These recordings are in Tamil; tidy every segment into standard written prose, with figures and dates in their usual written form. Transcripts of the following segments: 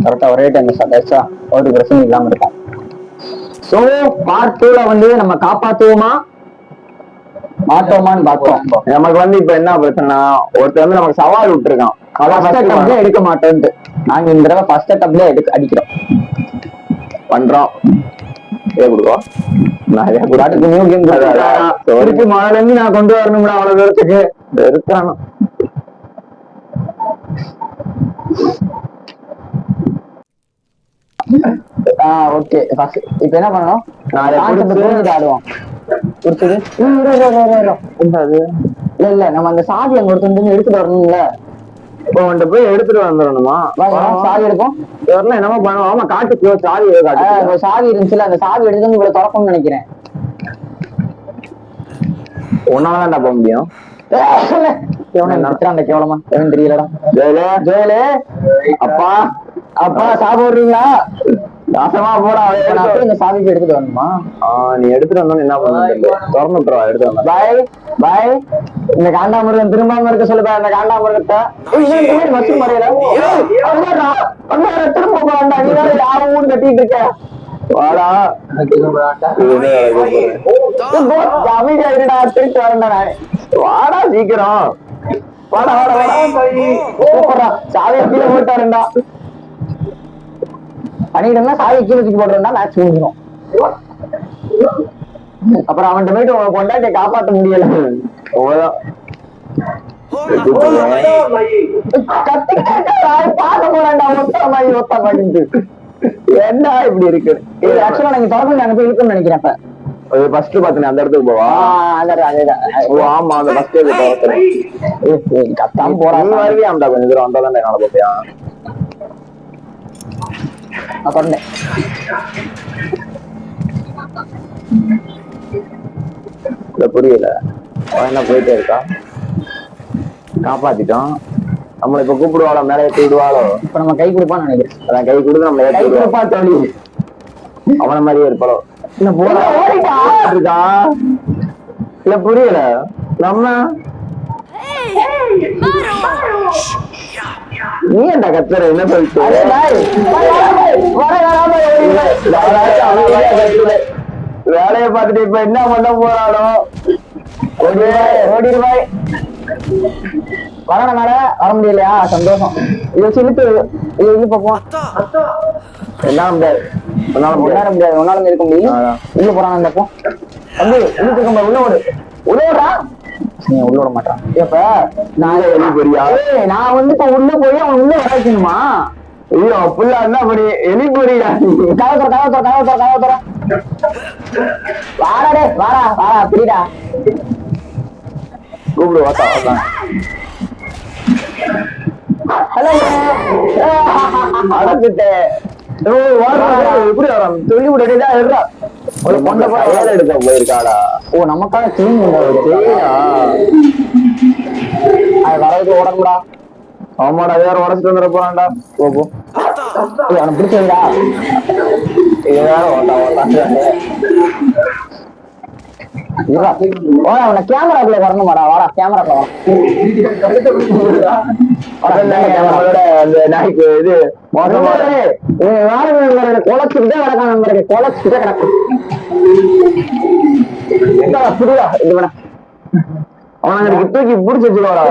கரெக்டா ஒரே டைம் கிடைச்சா ஒரு பிரச்சனை இல்லாம இருக்கும். சோ பார்ட் 2ல வந்து நம்ம காப்பாத்துவோமா மாட்டோமான்னு பார்த்தோம். நமக்கு வந்து இப்ப என்ன பிரச்சனை, ஒருத்தர் வந்து நமக்கு சவால் விட்டுருக்கான், ஃபர்ஸ்ட் அட்டம்ப்ட்ல எடுக்க மாட்டோம்ட்டு. நாங்க இந்த தடவை ஃபர்ஸ்ட் அட்டம்ப்ட்ல அடிக்கிறோம் பண்றோம். திருப்பி மழைல இருந்து நான் கொண்டு வரணும்டா அவ்வளவு தூரத்துக்கு இருக்கிறானோ. ஓகே இப்ப என்ன பண்ணணும், ஆடுவோம். இல்ல நம்ம அந்த சாவி அங்க ஒருத்தர் எடுத்துட்டு வரணும்ல, உன்கிட்ட போய் எடுத்துட்டு வந்துடணுமா? சாவி எடுப்போம். இதெல்லாம் என்னமோ பண்ணுவோம். ஆமா காட்டு சாவி சாவி இருந்துச்சுல, அந்த சாவி எடுத்து வந்து இவ்வளவு திறக்கணும்னு நினைக்கிறேன். ஒன்னாலதான்டா போக முடியும். அந்த கேவலமா தெரியலடா. ஜெயலே அப்பா அப்பா சாவி போடுறீங்களா? நாசமா போடா. இந்த சாவிக்கு எடுத்துட்டு வரணுமா? நீ எடுத்துட்டு வந்தோன்னு என்ன பண்ண திறந்து விட்டுருவா. எடுத்து வந்தா பாய் பாய். இந்த காண்டாமிருகம் திரும்பாம இருக்க சொல்லுப்பா. இந்த காண்டாமிருகத்தை மசூல் மறையில திரும்ப வேண்டாம். நீ யாரும் கட்டிட்டு இருக்க. வாடா அமைதியா இருடா. திருட்டு வரேன்டா நானே. வாடா சீக்கிரம் வாடா வாடா வாடா. சாவியை கீழே போட்டாருண்டா. பண்ணிக்கிட்டா சாவியை கீழே தூக்கி போடுறா. மேட்ச் முடிஞ்சிடும். அப்புறம் அவன்கிட்ட போயிட்டு உங்க கொண்டாட்டியை காப்பாற்ற முடியல. பார்க்க போறான்டா. ஒத்த மாட்டேங்குது. என்ன இப்படி இருக்கு? ஆக்சுவலா நீங்க தொடர்ந்து அங்க போய் இருக்குன்னு நினைக்கிறேன். ஃபர்ஸ்ட் பாத்தீங்க அந்த இடத்துக்கு போவா. ஆமா அந்த ஃபர்ஸ்ட் கத்தாம போறான். வருவியாம்டா கொஞ்சம் தூரம் வந்தாதான் என்னால போப்பியா. புரியல. என்ன போயிட்டே இருக்கா. காப்பாத்திட்டோம். நம்மள இப்ப கூப்பிடுவாளோ, மேலே ஏற்றி விடுவாளோ. இப்ப நம்ம கை கொடுப்பான்னு நினைக்கிறேன். அதான் கை கொடுத்து நம்ம ஏற்றி விடுவா. அவன மாதிரியே இருப்பாளோ. இல்ல புரியல. நம்ம நீ என்ன கத்துற? என்ன சொல்லிட்டு வேலையை பார்த்துட்டு இப்ப என்ன பண்ண போறாளோ. ஓடிடுவாய். வரணும் மேல வர முடியலையா? சந்தோஷம். இதை சிலுத்து இது பார்ப்போம். என்ன முடியாது. ஒன்னாலும் இருக்க முடியும். உள்ள போறான் அந்த போ. தம்பி இழுத்துக்க. உள்ள ஓடு. உள்ள ஓடுறா. உள்ள விட மாட்டான். இப்ப நான் வந்து இப்ப உள்ள போய் அவன் உள்ள வர வைக்கணுமா? ஐயோ புள்ள என்ன பண்ணி எலி பொரியா. கவத்தர வாடா வாடா வாடா பிரிடா. கூப்பிடு வாத்தா வாத்தா. ஹலோ அடக்கிட்டேன். எப்படி வரும் சொல்லி விட்டுட்டா இருக்கா. ஒரு பொண்ணை போய் வேலை எடுக்க போயிருக்காடா. ஓ நமக்காக செயின் செய்யா. அது வரதுக்கு உடம்புடா. ஆமாடா வேற உடச்சிட்டு வந்துட போறான்டா. போப்போம் அவனை பிடிச்சா. அவனை கேமராக்குள்ள வரணுமாடா. வாடா கேமராக்குள்ள அந்த நாய்க்கு இது மோசமான குளச்சுட்டே கிடக்கான். நம்பருக்கு குளச்சுட்டே கிடக்கும். புரியா இது வேணா அவனுக்கு தூக்கி பிடிச்சி வச்சுக்கோடா.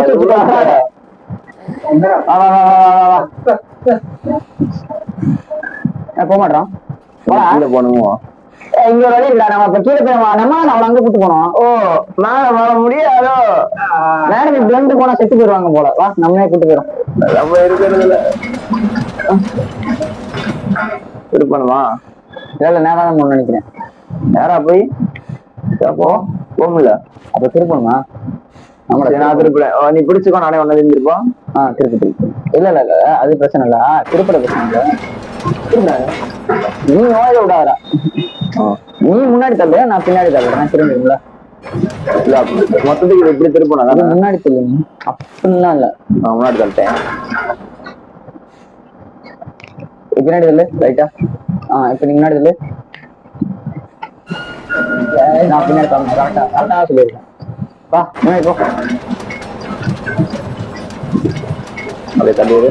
போக மாட்டான். போனுமோ இங்க வழி இல்ல. நம்ம இப்ப கீழே போய் நம்ம அவளை அங்க கூட்டு போனோம். ஓ மேல வர முடியாதோ. மேடம் இப்படி வந்து போனா செத்து போயிருவாங்க போல. வா நம்மளே கூட்டு போயிடும். நம்ம இருக்கிறது இல்ல. திருப்பணுமா? இல்ல நேரம் தான் போகணும்னு நினைக்கிறேன். நேரா போய் போகல. அப்ப திருப்பணுமா? நான் திருப்பேன். நீ பிடிச்சுக்கோ. நானே ஒன்னு திருப்போம். திருப்பி இல்ல இல்ல இல்ல அது பிரச்சனை இல்ல. திருப்பட பிரச்சனை இல்ல. நீ ஓய விடாதா. நீ முன்னாடி தள்ளு, நான் பின்னாடி தள்ளுறேன். திரும்பிங்களா? இல்ல மொத்தத்துக்கு எப்படி திருப்பணும்? அது முன்னாடி தள்ளு. நீ அப்படின்லாம் இல்ல. நான் முன்னாடி தள்ளிட்டேன். பின்னாடி தள்ளு ரைட்டா. இப்ப நீ முன்னாடி தள்ளு. நான் பின்னாடி தள்ளணும். கரெக்டா கரெக்டா சொல்லியிருக்கேன். வா முன்னாடி போ. அப்படியே தள்ளி விடு.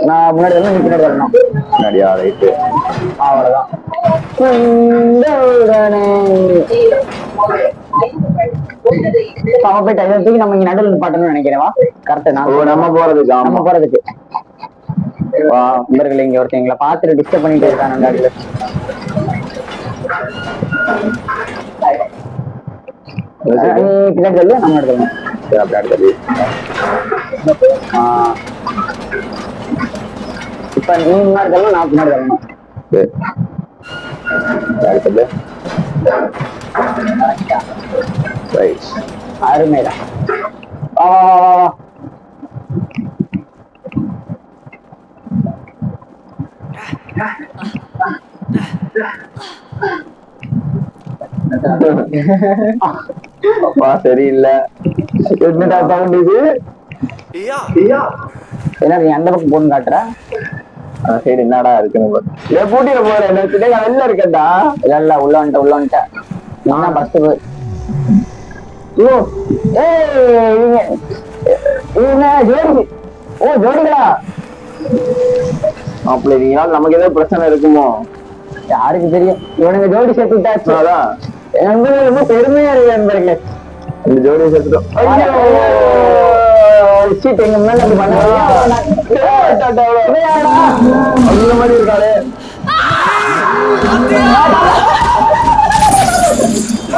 நான் முன்னாடி வரணும், நீ பின்னாடி வரணும். முன்னாடியா? ரைட்டு. அவ்வளவுதான். உடனே அவன் போயிட்டு அதை தூக்கி நம்ம இங்க நடுவில் நிப்பாட்டணும்னு நினைக்கிறேன். கரெக்ட். நம்ம போறதுக்கு நம்ம போறதுக்கு நண்பர்கள் இங்க ஒருத்தர் எங்களை பார்த்துட்டு டிஸ்டர்ப் பண்ணிட்டு இருக்காங்க. நண்டாடியில பின்னாடி தள்ளி நம்ம எடுத்துக்கணும். இப்ப நீ முன்னாடி தள்ளணும், நான் பின்னாடி தள்ளணும். அருமைதான். அப்பா சரியில்லை. என்னடா சவுண்ட் இது? என்ன நீ அந்த பக்கம் போன்னு காட்டுற? சரி என்னடா இருக்குன்னு ஏன் பூட்டியில போறேன்? என்ன சின்ன வெளில இருக்கேன்டா. இல்ல உள்ள வந்துட்டேன். நான் பஸ்ட் ஜோடி. ஓ ஜோடிகளா? அப்படி நீங்களால நமக்கு ஏதாவது பிரச்சனை இருக்குமோ? யாருக்கு தெரியும். இவனுங்க ஜோடி சேர்த்து விட்டாச்சு. அதான் ரொம்ப பெருமையா இருக்கு நண்பர்களே. இந்த ஜோடியை சேர்த்துட்டோம். எங்க முன்னாடி அப்படி பண்ண அந்த மாதிரி இருக்காரு.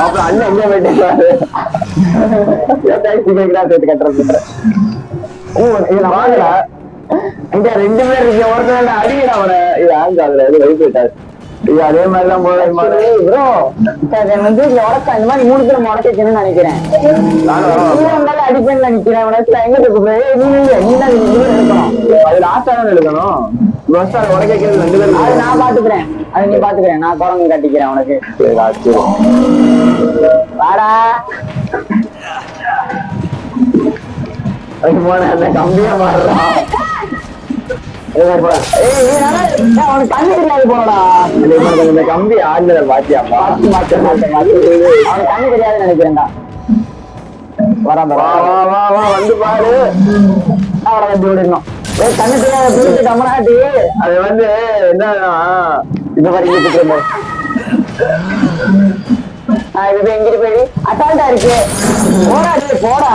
அப்புறம் அண்ணன் எங்க போயிட்டு சேர்த்து கட்டுறது. இதுல வாங்கல இங்க 2 பேர் இருக்கு. ஒருத்தர் அடிக்கல அவனை. இது ஆங்க அதுல எது வைப்பு விட்டாரு. இது அதே மாதிரிதான் போல ப்ரோ. வந்து உடக்கா இந்த மாதிரி 3 பேர் உடக்கணும்னு நினைக்கிறேன். அடிப்பேன் நினைக்கிறேன். எங்க எடுக்கணும்? அது லாஸ்டா தான் எடுக்கணும். உடக்க 2 பேர். அது நான் பாத்துக்கிறேன். அது நீ பாத்துக்கிறேன். நான் குரங்கு கட்டிக்கிறேன் உனக்கு. வாடா கம்பியா மாறுறான். தண்ணி தெரியாது போனடா. இந்த கம்பி ஆடுல பாத்தியாப்பா? அவனுக்கு தண்ணி தெரியாதுன்னு நினைக்கிறேன்டா. வந்து பாரு. அவனை வந்து விடணும். தண்ணி தெரியாத கமனாட்டி. அது வந்து என்னன்னா இந்த மாதிரி எங்கிட்டு போய் அசால்ட்டா இருக்கு. போடா போடா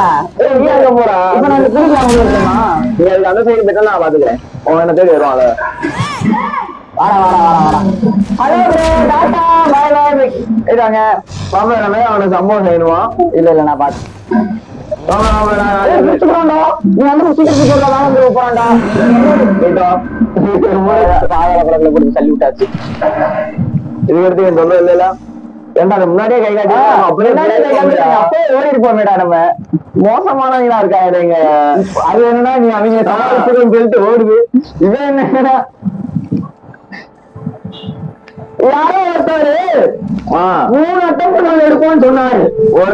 போடா. இப்ப நான் குடிக்கலாம். நீ அதுக்கு அந்த சைடு போயிட்டா நான் பாத்துக்கிறேன். உன் என்ன தேடி வரும். அத வாடா வாடா வாடா வாடா. Hello bro tata bye bye. இதாங்க மாமா நம்ம அவனுக்கு சம்பவம் செய்யணுமா? இல்ல நான் பாத்து நீ வந்து சீக்கிரத்துக்கு போறான்டா. போயிட்டோம் தள்ளி விட்டாச்சு. இது எடுத்து என் தொல்லை இல்ல. ஏன்டா முன்னாடியே கை காட்டி அப்பே ஓடி இருப்போமேடா. நம்ம மோசமானவங்களா இருக்காங்க. அது என்னன்னா நீ அவங்க சமாளிச்சுன்னு சொல்லிட்டு ஓடுது. இவன் என்னன்னா யாரோ ஒருத்தவரு 3 அட்டம் எடுப்போம்னு சொன்னாரு. ஒரு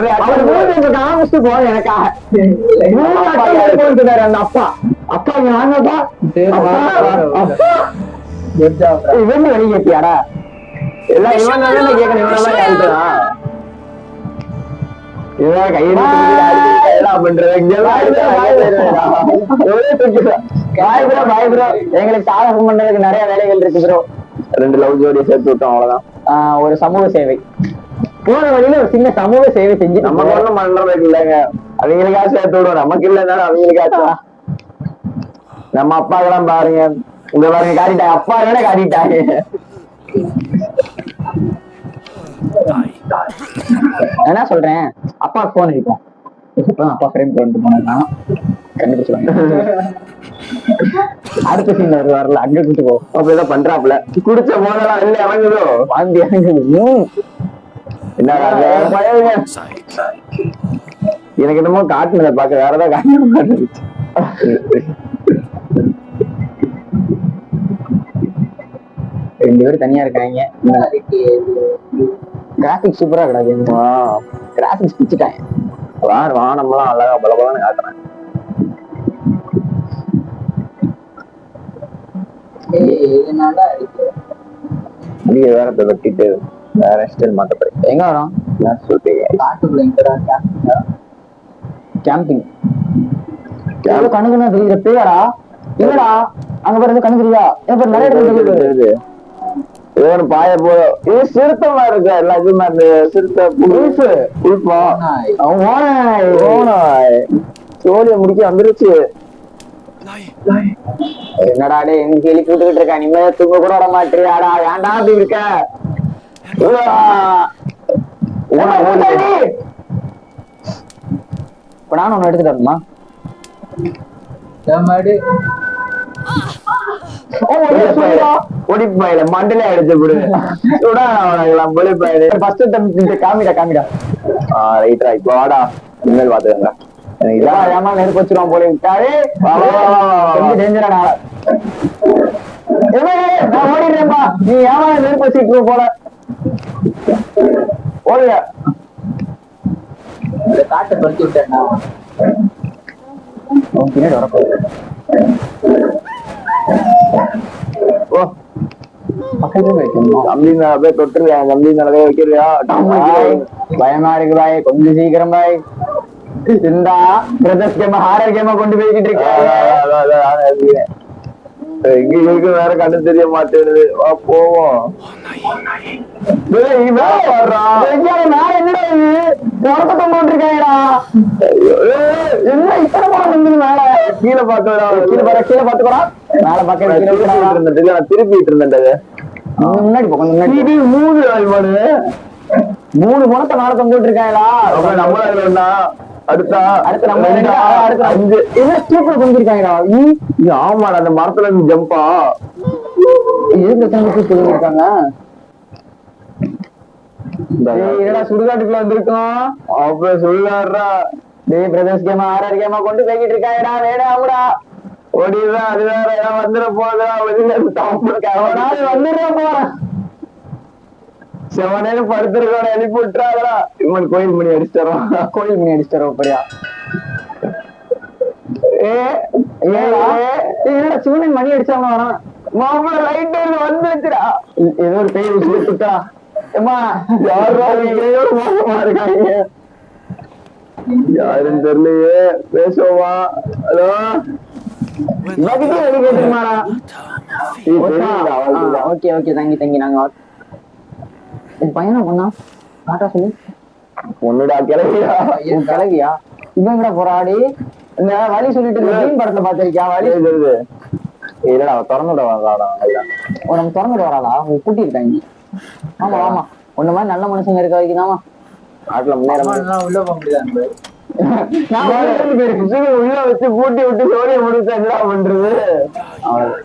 காமிச்சு போன எனக்காக 3 அட்டம் எடுப்போம்னு சொன்னாரு அந்த அப்பா. அப்பா நாங்கப்பா இவன் வெளியே கேட்டியாடா? எல்லாம் இவன் தானே கேட்கணும். இவன் கையெல்லாம் பண்றது எங்களுக்கு சாதகம் பண்றதுக்கு நிறைய வேலைகள் இருக்கு ப்ரோ. 2 லவ் ஜோடியை சேர்த்து விட்டோம். அவ்வளவுதான். ஒரு சமூக சேவை போன வழியில ஒரு சின்ன சமூக சேவை செஞ்சு நம்ம ஒண்ணும் பண்றதுக்கு இல்லைங்க. அவங்களுக்காக சேர்த்து விடுவோம். நமக்கு இல்லைன்னாலும் அவங்களுக்காச்சும். நம்ம அப்பாக்கெல்லாம் பாருங்க. இந்த பாருங்க காட்டிட்டாங்க. அப்பா தானே காட்டிட்டாங்க. என்ன சொல்றேன்? அப்பா போன் அடிப்போம். அப்பா ஃப்ரெண்ட் கொண்டு போனா கண்டுபிடிச்சுவாங்க. அடுத்த சீன் வரல அங்க கூட்டு போ. அப்படிதான் பண்றாப்ல. குடிச்ச போதெல்லாம் இல்ல இறங்குதோ வாந்தி இறங்குது. என்ன எனக்கு என்னமோ காட்டுனதை பார்க்க வேற ஏதாவது காட்டு. ரெண்டு பேரும் தனியா இருக்காங்க. கிராபிக்ஸ் சூப்பரா கிடக்கு. கிராபிக்ஸ் பிச்சுட்டாங்க. வானம்லாம் அழகா பலபலன்னு காட்டுறேன். வேற வெட்டிட்டு வேற ஸ்டைல் மாட்டப்படி எங்க வரும் சொல்றீங்க? கேம்பிங் கணுக்குன்னா தெரியுற பேரா இல்லடா அங்க பாரு கண்ணு தெரியா இப்ப நிறைய இடத்துல தெரியுது இவன் பாய போ இது சிறுத்தமா இருக்கு எல்லாத்தையுமே அந்த சிறுத்தை புழுப்பம் சோழிய முடிக்க வந்துருச்சு என்னடா டே எங்க கேள்வி கூட்டுக்கிட்டு இருக்கா நிம்மதியா தூங்க கூட விட மாட்டியாடா ஏன்டா அப்படி இருக்க இப்ப நானும் ஒண்ணு எடுத்துட்டு வரணுமா பொடிப்பாயில மண்டல அடிச்சு விடு பொடிப்பாயில காமிடா காமிடா ரைட்ரா இப்போ வாடா இனிமேல் பாத்துக்கங்க ஏமா நெருப்பு வச்சிருவான் போல விட்டாரு டேஞ்சரா நான் ஓடிடுறேன்பா நீ ஏமா நெருப்பு வச்சுட்டு போல ஓடுங்க காட்டை பறிச்சு விட்டேன்னா பின்னாடி வரப்போகுது ஓ பக்கத்துல வைக்கணும் தம்பி மேல போய் தொட்டுருவியா தம்பி மேல போய் வைக்கிறியா பயமா இருக்கு பாய் கொஞ்சம் சீக்கிரம் பாய் இந்தா பிரதர்ஸ் கேம ஹாரர் கேம கொண்டு போய்கிட்டு இருக்கேன் எங்க இருக்கு வேற கண்ணு தெரிய மாட்டேங்குது வா போவோம் கீழே பாத்துக்கடா மேல பாக்க திருப்பிட்டு இருந்தேன் முன்னாடி முன்னாடி மூணு பணத்தை மேல தொங்கிட்டு இருக்காங்களா நம்ம அடுத்த நம்ம அஞ்சு தொங்கிருக்காங்களா ஆமாடா அந்த மரத்துல இருந்து ஜம்பா இருக்காங்க சுடுகாட்டுக்குள்ள வந்திருக்கோம் அப்ப சொல்லாடுறா டேய் பிரதர்ஸ் கேமா ஆர்ஆர் கேமா கொண்டு போய்கிட்டு இருக்காங்கடா வேணாம்டா ஓடிதான் அது வேற வந்துட போதா வந்துடுற போறேன் செவனேன்னு படுத்துருக்கோட எழுப்பி விட்டுறாங்களா இவன் கோயில் மணி அடிச்சிட்டோம் கோயில் மணி அடிச்சிட்டோம் அப்படியா சிவனன் மணி அடிச்சாங்க வரான் மாப்பிள்ள லைட் வந்து வச்சுடா ஏதோ ஒரு பேய் விசுட்டா ஏமா யாரும் மோசமா இருக்காங்க யாருன்னு தெரியலையே பேசுவா ஹலோ வெளி கேட்டுருமாடா ஓகே ஓகே தங்கி நாங்க பையனா பொண்ணா காட்டா சொல்லு பொண்ணுடா கிளவியா கிளவியா இவன் கூட போராடி இந்த வழி சொல்லிட்டு மீன் படத்தை பாத்திருக்கியா வழி சொல்லுது இல்லடா திறந்து விட வராடா நம்ம திறந்து விட வராளா கூட்டி இருக்காங்க ஆமா ஆமா ஒண்ணு மாதிரி நல்ல மனுஷங்க இருக்க வைக்கலாமா நாட்டுல முன்னேற உள்ள போக முடியாது உள்ள வச்சு பூட்டி விட்டு சோழிய முடிச்சா என்ன பண்றது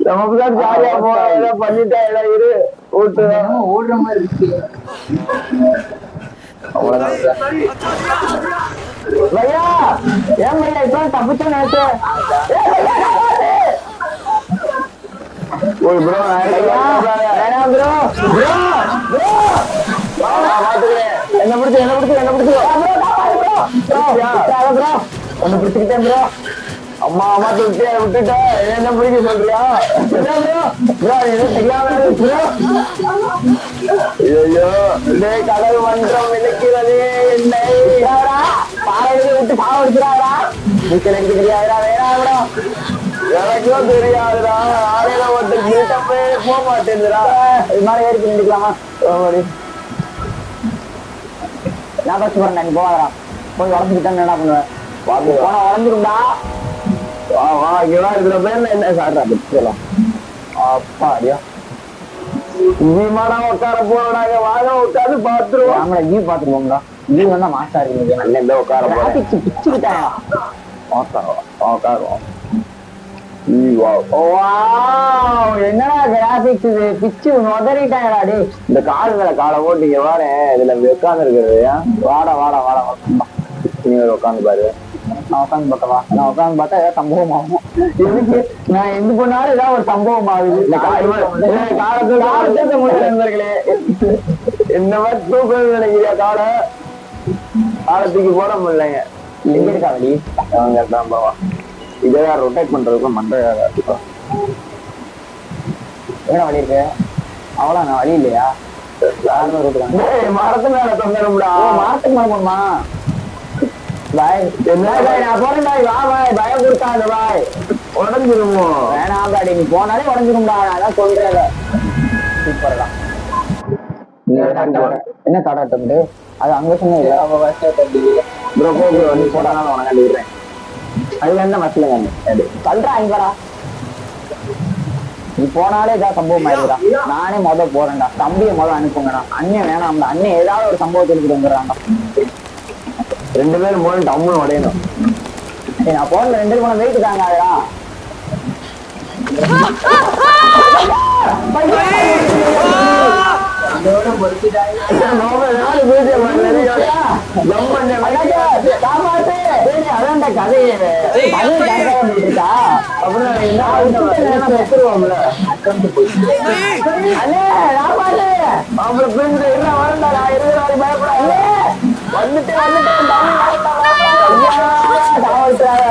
நமக்குதான் ஜாலியா போறா பண்ணிட்டா எல்லாம் இரு ஓட்டு ஓடுற மாதிரி இருக்கு பையா ஏன் பையா இப்ப தப்பிச்சா நினைச்சேன் ஒரு ப்ரோ ப்ரோ என்ன பிடிச்சு ஒண்ணு பிடிச்சுக்கிட்டேன் ப்ரோ அம்மா அம்மா விட்டுட்டேன் என்ன பிடிக்க சொல்றியா ஐயோ கடல் மன்றம் விளக்கிறது என்னை பாறையில விட்டு பாவம் எடுக்கிறாரா நீச்சல் அடிக்க தெரியாதா வேணாம்டா எனக்கும் தெரியாதுடா ஆலையில ஒருத்தர் கிட்டப்பே போக மாட்டேங்குதுடா இது மாதிரி ஏறி நின்றுக்கலாமா நான் பஸ் போறேன் நீ போவாதா போய் உடஞ்சுக்கிட்டேன்னு என்ன பண்ணுவேன் போனா உடஞ்சிரும்டா இதுல பேர்ல என்ன சாடுறா சொல்லலாம் அப்பா அடியா விமானா உட்கார போறாங்க வாங்க உட்காந்து பாத்துருவோம் நாமள ஈ பாத்துருவோம்டா இது வந்தா மாசா இருக்கு அண்ணன் உட்கார போறேன் பிச்சுக்கிட்டாயா உட்காருவோம் என்னடா கிராபிக்ஸ் இது பிச்சு உதறிட்டாங்கடா டே இந்த கால் மேல காலை போட்டு வாரேன் இதுல உட்கார்ந்து இருக்கிறது வாடா நீ உட்காந்து பாரு நான் உட்காந்து பார்க்கவா நான் உட்காந்து பார்த்தா ஏதாவது சம்பவம் ஆகும் இதுக்கு நான் எந்த போனாலும் ஏதாவது ஒரு சம்பவம் ஆகுது நண்பர்களே இந்த மாதிரி தூக்கம் நினைக்கிறியா காலத்துக்கு போட முடியலைங்க எங்க இருக்கா வழி தான் போவா இதெல்லாம் ரொட்டேட் பண்றதுக்கு மண்டையா என்ன வழி இருக்கு அவ்வளோ நான் வழி இல்லையா மரத்து மேல தொங்கணும்டா மரத்துக்கு மேல போணுமா பாய் என்ன பாய் நான் போறேன் பாய் வா பாய் பயம் கொடுத்தாங்க பாய் உடஞ்சிருமோ வேணாம் பாடி நீ போனாலே உடஞ்சிரும்டா அதான் சொல்றேன் சூப்பர்டா என்ன காடாட்டம் அது அங்க சொன்னீங்க ப்ரோ ப்ரோ நீ போட்டாலும் உனக்கு கண்டுக்கிறேன் அது என்ன மசலுங்க சொல்றா இங்கடா நீ போனாலே ஏதாவது சம்பவம் ஆயிடுறா நானே போறேன்டா தம்பியை அனுப்புங்கடா அண்ணன் வேணாம்டா அண்ணன் ஏதாவது ஒரு சம்பவத்தை எடுத்துட்டு 2 பேரும் மோதிட்டு அம்முன்னு உடையணும் நான் போன்ல 2 பேரும் வெயிட் தாங்க அதா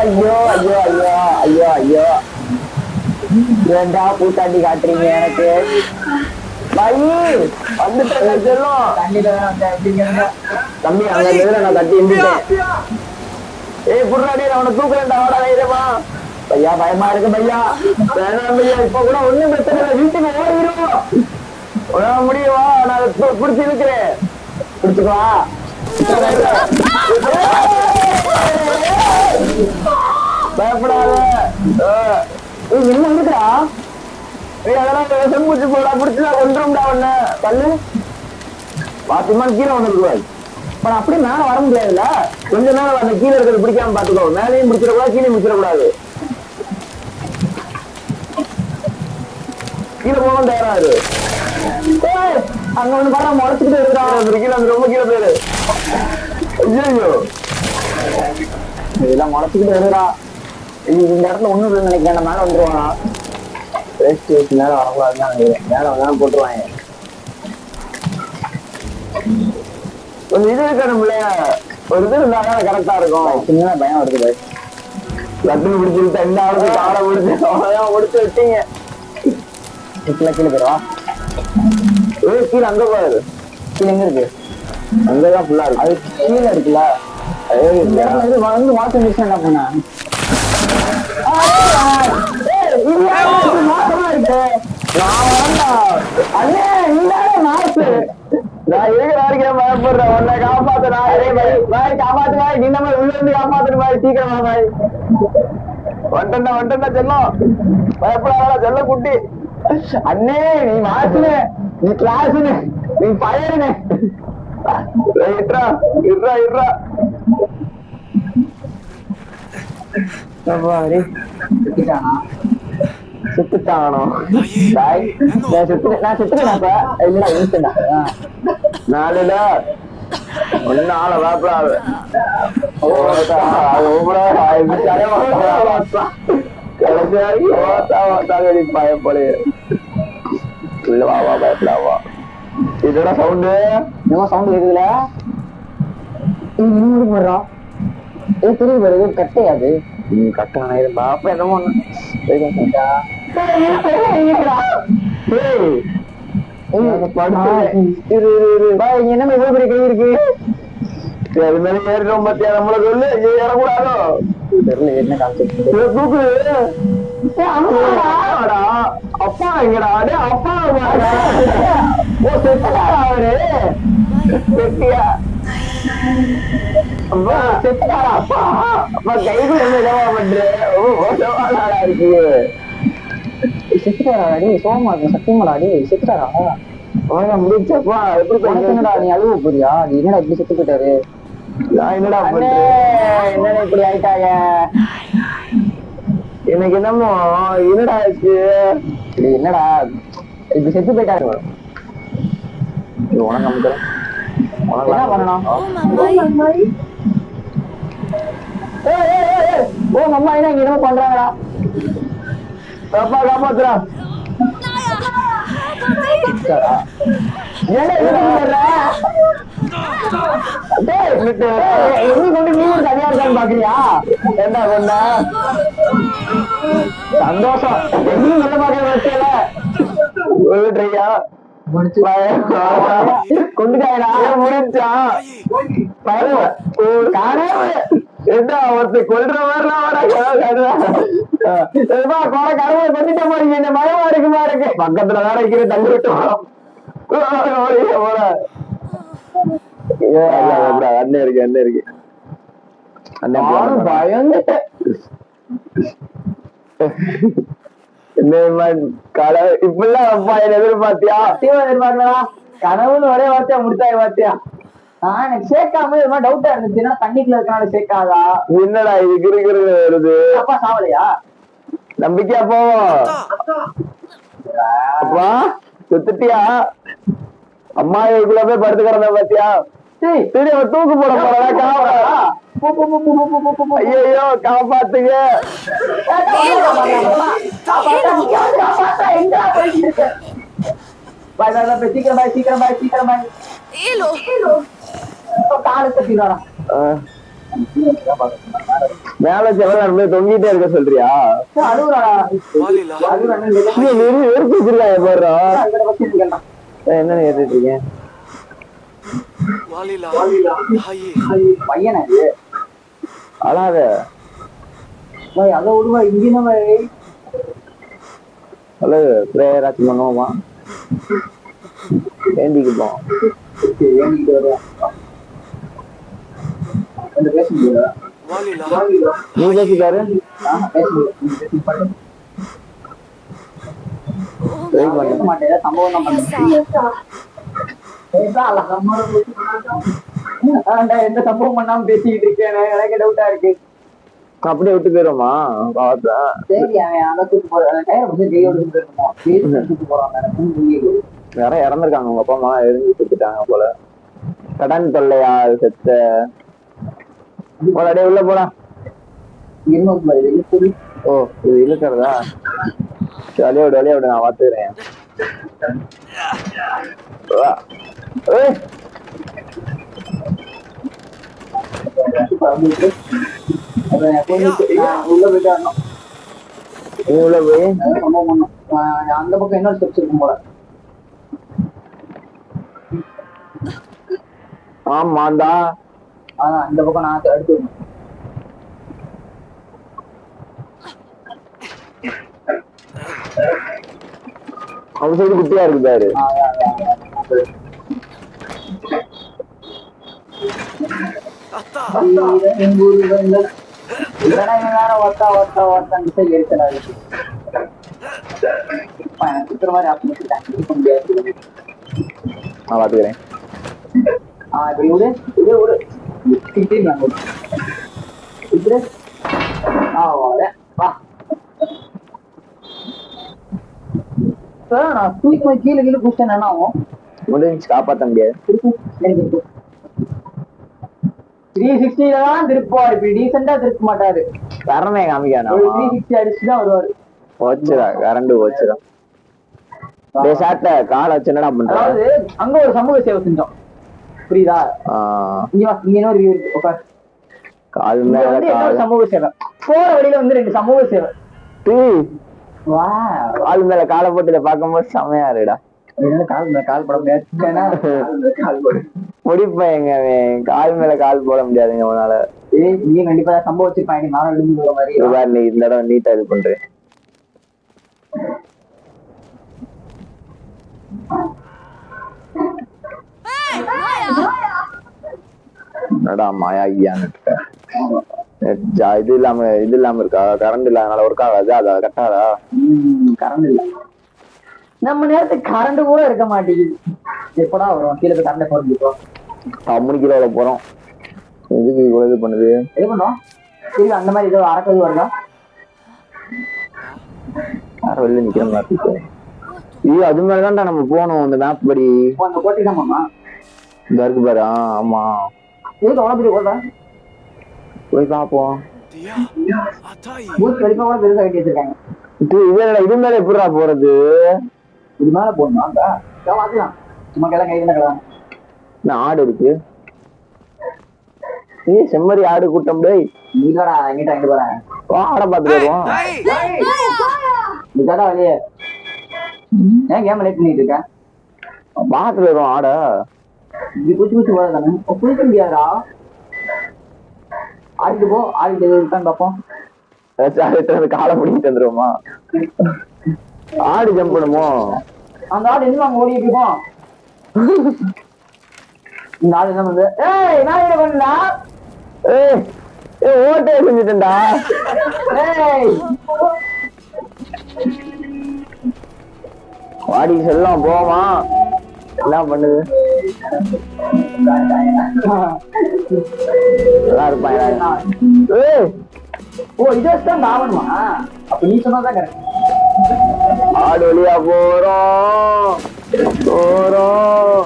ஐயோ ஐயோ ஐயோ ஐயோ ஐயோ ஏண்டா பூத்தாண்டி காட்டுறீங்க எனக்கு தம்பி அங்க நான் தட்டி புடுறாடி அவனை தூக்குறேன்டா வாடா தைரியமா பையா பயமா இருக்கு பையா வேணாம் பையா இப்ப கூட ஒண்ணும் பிரச்சனை இல்லை வீட்டுக்கு ஓடிடுவோம் முடியுவா நான் பிடிச்சி இருக்கிறேன் பிடிச்சுக்குவா பயப்படாத என்ன இருக்குடா அதெல்லாம் செம்பூச்சி போடா பிடிச்சா கொண்டுரும்டா ஒண்ணு பல்லு பாத்துமான் கீழே வந்துருவாரு இப்ப நான் அப்படியே மேல வர முடியாதுல்ல கொஞ்ச நேரம் அந்த கீழே இருக்கிறது பிடிக்காம பாத்துக்கோ மேலையும் பிடிச்சிடக்கூடாது கீழே பிடிச்சிடக்கூடாது கீழே போகவும் தயாராரு அங்க ஒண்ணு பாரு முளைச்சுக்கிட்டு இருக்கிறான் கீழே வந்து ரொம்ப கீழே போயிரு ஐயோ இதெல்லாம் முளைச்சுக்கிட்டு வருடா இந்த இடத்துல ஒண்ணும் இல்லைன்னு நினைக்கிறேன் மேல வந்துருவானா மேல வரக்கூடாதுன்னு நினைக்கிறேன் மேல வந்தாலும் போட்டுருவாங்க கொஞ்சம் இது இருக்கணும்ல ஒரு இது இருந்தாலும் கரெக்டா இருக்கும் சின்ன பயம் வருது லட்டுன்னு பிடிச்சிருந்தா இந்த ஆளுக்கு காடை பிடிச்சி அவ்வளவுதான் முடிச்சு வச்சீங்க கீழே போயிடுவா கீழே அங்க போறாரு கீழே எங்க இருக்கு அங்கதான் ஃபுல்லா இருக்கு அது கீழே இருக்குல்ல வந்து வாஷிங் மிஷின் என்ன பண்ண மோசமா இருக்கு நான் வரண்டா அண்ணே நீதானே நாசு நான் இருக்கிற வரைக்கும் பயப்படுறேன் உன்னை காப்பாத்து நான் காப்பாத்து பாய் நீ நம்ம உள்ள இருந்து காப்பாத்துட்டு பாய் சீக்கிரமா பாய் வந்துட்டா செல்லம் பயப்படாத செல்ல குட்டி அண்ணே நீ மாசுனே நீ கிளாஸ்னு நீ பயருனே இருறா சுத்துட்டானோ நான் சுத்துறேன் இல்ல நாலுல ஒன்னு ஆளை வாப்படாது பயப்படு இல்ல வாவா பயப்படாவா இதோட சவுண்டு என்ன சவுண்ட் கேக்குதுல இன்னொரு போடுறான் தெரியுது பாரு கட்டையாது கட்டணம் இது பாப்பா என்னமோ என்ன இவ்வளவு பெரிய கை இருக்கு அது மேல ஏறிடும் பத்தியா நம்மள சொல்லு ஏறக்கூடாதோ தெரியல என்ன கான்செப்ட் தூக்குது அப்பா எங்கடா அப்பா அவரு வெட்டியா அப்பா செத்துட்டாரா அப்பா அப்பா கைது என்னவா பண்ற இருக்கு செத்துட்டாராடி சோமாக்கு சத்தியமாடாடி செத்துட்டாரா அவன் முடிச்சப்பா எப்படி என்னடா நீ அழுவ போறியா நீ என்னடா இப்படி செத்து போயிட்டாரு என்னடா என்னடா இப்படி ஆயிட்டாங்க எனக்கு என்னமோ என்னடா ஆச்சு என்னடா இப்படி செத்து போயிட்டாரு உனக்கு அமுக்கிறேன் என்ன பண்ணணும் ஓ அம்மா என்ன இங்க என்ன பண்றாங்கடா அப்பா காப்பாத்துறா பாக்குறியா என்ன பண்ண சந்தோஷம் எங்கேயும் நல்ல பாக்கல கொண்டுட்டாயா முடிச்சான் காணாம என்ன ஒருத்தர் கொல்ற மாதிரிலாம் கடவுளை கொண்டுட்ட போறீங்க இந்த மயமா இருக்குமா இருக்கு பக்கத்துல வேற வைக்கிற தள்ளி விட்டு அண்ணன் இருக்கு அண்ணன் இருக்கு அண்ணன் பயந்துட்டேன் இப்பெல்லாம் அப்பா என்ன எதிர்பார்த்தியா எதிர்பார்க்கலா கனவுன்னு ஒரே வார்த்தையா முடித்தாய் வார்த்தையா எனக்கு சேர்க்காம இது மாதிரி டவுட்டா இருந்துச்சு தண்ணிக்குள்ள இருக்கனால சேர்க்காதா என்னடா இது கிருகிரு வருது அப்பா சாவலையா நம்பிக்கையா போவோம் அப்பா சுத்திட்டியா அம்மா இதுக்குள்ள போய் படுத்து கிடந்த பாத்தியா சரி அவன் தூக்கு போட போறா ஐயோ காப்பாத்துங்க சீக்கிரம் பாய் சீக்கிரம் பாய் சீக்கிரம் பாய் மேல செவல் தொங்கிட்டே இருக்க சொல்றியா என்ன கேட்டுட்டு இருக்கேன் பையன் அழாத அதை விடுவா இங்கின அழகு பிரேயராச்சும் பண்ணுவோமா வேண்டிக்குப்போம் வேண்டிக்கிட்டு வருவேன் நீ பேசிக்காரு எந்த சம்பவம் பண்ணாம பேசிக்கிட்டு இருக்கேன் எனக்கு டவுட்டா இருக்கு அப்படியே விட்டு போயிருமா சரி அவன் அதை தூக்கு போறான் வேற இறந்துருக்காங்க உங்க அப்பா அம்மா எரிஞ்சு சுத்துட்டாங்க போல கடன் தொல்லையா செத்த அப்படியே உள்ள போடா ஓ இது இழுக்கிறதா வழியா விடு வழியா விடு நான் பாத்துக்கிறேன் உள்ள போயிட்டு உள்ள போய் அந்த பக்கம் என்ன ஸ்டெப்ஸ் இருக்கும் போல ஆமாண்டா இந்த பக்கம் நான் அடுத்து அவங்க சைடு குட்டியா இருக்கு பாரு நான் பாத்துக்கிறேன் கீழே கீழே குடிச்சேன் என்ன ஆகும் முடிஞ்சு காப்பாற்ற முடியாது 360 தான் திருப்பாரு இப்படி டீசெண்டா திருப்ப மாட்டாரு கரமே காமிக்கானா 360 அடிச்சுதான் வருவாரு போச்சுடா கரண்டு போச்சுடா சாட்ட காலை வச்சு என்னடா பண்ற அதாவது அங்க ஒரு சமூக சேவை செஞ்சோம் புரியுதா இங்க ஒரு வியூ இருக்கு ஓகே கால் மேல சமூக சேவை போற வழியில வந்து 2 சமூக சேவை வா கால் மேல காலை போட்டு பாக்கும்போது செமையா இருடா கால் மேல கால் போட முடியாது முடிப்பேங்க கால் மேல கால் போட முடியாதுங்க உன்னால நீ கண்டிப்பா சம்பவச்சிருப்பாங்க நானும் எழுந்து போற மாதிரி நீ இந்த இடம் நீட்டா இது பண்றேன் என்னடா மாயா ஐயான்னு இது இல்லாம இருக்கா கரண்ட் இல்லாதனால ஒர்க் ஆகாது அது கட்டாதா கரண்ட் இல்ல நம்ம நேரத்துக்கு கரண்ட் கூட இருக்க மாட்டேங்குது எப்படா வரும் கீழே போய் கரண்ட் போறோம் 3 கிலோல போறோம் எதுக்கு இவ்வளவு இது பண்ணுது இது பண்ணோம் சரி அந்த மாதிரி ஏதோ அறக்கிறது வருதா யாரும் வெளில நிக்கிற மாதிரி ஐயோ அது மேலதான்டா நம்ம போகணும் இந்த மேப் படி அந்த கோட்டை தான்மா இந்த இருக்கு பாரு ஆமா எதுக்கு அவ்வளவு பெரிய கோட்டை போய் பாப்போம் பூத் வெளிப்பா கூட பெருசா கட்டி வச்சிருக்காங்க இது மேல எப்படிடா போறது இது மேல போடணும் பாக்கலாம் சும்மா கிளம்ப கை கிளம்பலாம் ஆடு இருக்கு செம்மறி ஆடு கூட்டம் நீடா எங்கிட்ட அங்கிட்டு போறேன் ஆடை பாத்துட்டு வருவோம் இதுதான் வெளியே ஏன் கேம் லேட் பண்ணிட்டு இருக்கேன் பாத்துட்டு வருவோம் ஆடை இது குச்சி குச்சி போறதானே குளிக்க முடியாதா ஆடிட்டு போ, ஆடிட்டு இருக்கான்னு பார்ப்போம். காலை பிடிக்கிட்டு வந்துருவோமா? ஆடு ஜம்ப் பண்ணுமோ? அந்த ஆடு என்ன அங்க ஓடிட்டு இருக்கோம். இந்த ஆடு என்ன பண்ணுது? ஏய் நான் என்ன பண்ணா? ஏய் ஓட்டே செஞ்சுட்டேன்டா. ஏய் வாடி செல்லம் போமா, என்ன பண்ணுது? நல்லா இருப்பான். ஏய் ஓ இதான் ஆகணுமா? அப்ப நீ சொன்னதான் கரெக்ட். ஆடு வழியா போறோம் போறோம்.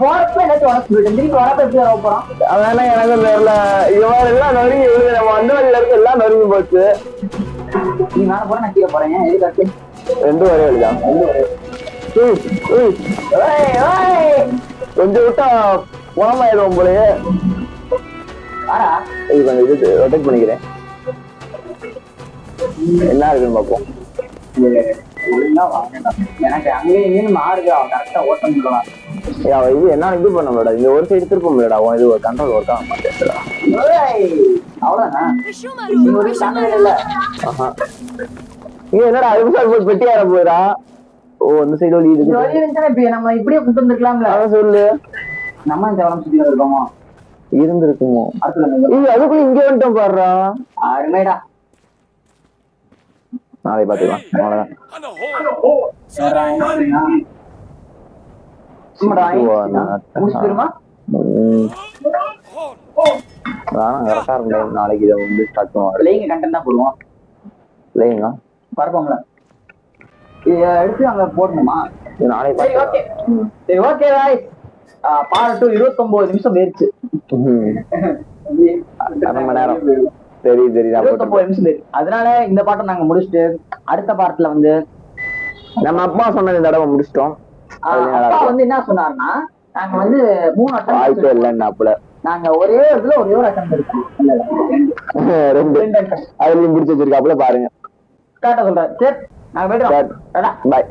போறப்ப எல்லாத்தையும் உனக்கு திருப்பி வரப்ப எப்படி வர போறோம்? அதனால எனக்கு தெரியல. இவன் எல்லாம் நொறுங்கி விழுது. நம்ம வந்த வழியில இருந்து எல்லாம் நொறுங்கி போச்சு. நீ மேல போற, நான் கீழே போறேன். எதுக்காச்சு ரெண்டும் ஒரே வழிதான். கொஞ்சம் விட்டா குணமாயிடும் போலயே. இது கொஞ்சம் இது ரொட்டேட் பண்ணிக்கிறேன். என்ன இருக்குன்னு பார்ப்போம். எனக்கு அங்கேயும் இங்கேயும் மாறுது. அவன் கரெக்டா ஓட்டம் பண்ணலாம். இது என்ன இது பண்ண முடியல. இந்த ஒரு சைடு திருப்ப முடியலடா. இது ஒரு கண்ட்ரோல் ஒர்க் ஆக மாட்டேன். அவ்வளவுதான். நீ ஒரு கண்ட்ரோல் இல்ல. நீ என்னடா அது பெட்டி ஆற போயிடா. ஓ அந்த சைடு வழி இருக்கு. வழி இருந்துச்சுன்னா இப்ப நம்ம இப்படியே கூட்டு வந்துருக்கலாம்ல. அதான் சொல்லு. நம்ம இந்த வளம் சுத்தி இருக்கோமோ இருந்திருக்குமோ? அதுக்குள்ள இங்க வந்துட்டோம் பாடுறா. அருமைடா. நாளை பாத்துக்கலாம். நாளைக்கு இதை வந்து ஸ்டார்ட் பண்ணுவோம். கண்டென்ட் தான் போடுவோம். இல்லைங்களா பரப்போங்களா எடுத்து அங்க போடணுமா? நாளைக்கு சரி ஓகே ராய். பாட்டு 29 நிமிஷம் போயிருச்சு. அரை மணி நேரம். சரி சரி 29 நிமிஷம் போயிருக்கு. அதனால இந்த பாட்டை நாங்க முடிச்சுட்டு அடுத்த பாட்டுல வந்து நம்ம அப்பா சொன்னது இந்த தடவை முடிச்சிட்டோம். அப்பா வந்து என்ன சொன்னாருன்னா, நாங்க வந்து 3 வாய்ப்பே இல்லைன்னாப்புல. நாங்க ஒரே இதுல ஒரே ஒரு அட்டம் இருக்கோம். ரெண்டு அதுலயும் முடிச்சு வச்சிருக்காப்புல பாருங்க. கரெக்டா சொல்றேன். சரி நாங்க போயிட்டு பாய்.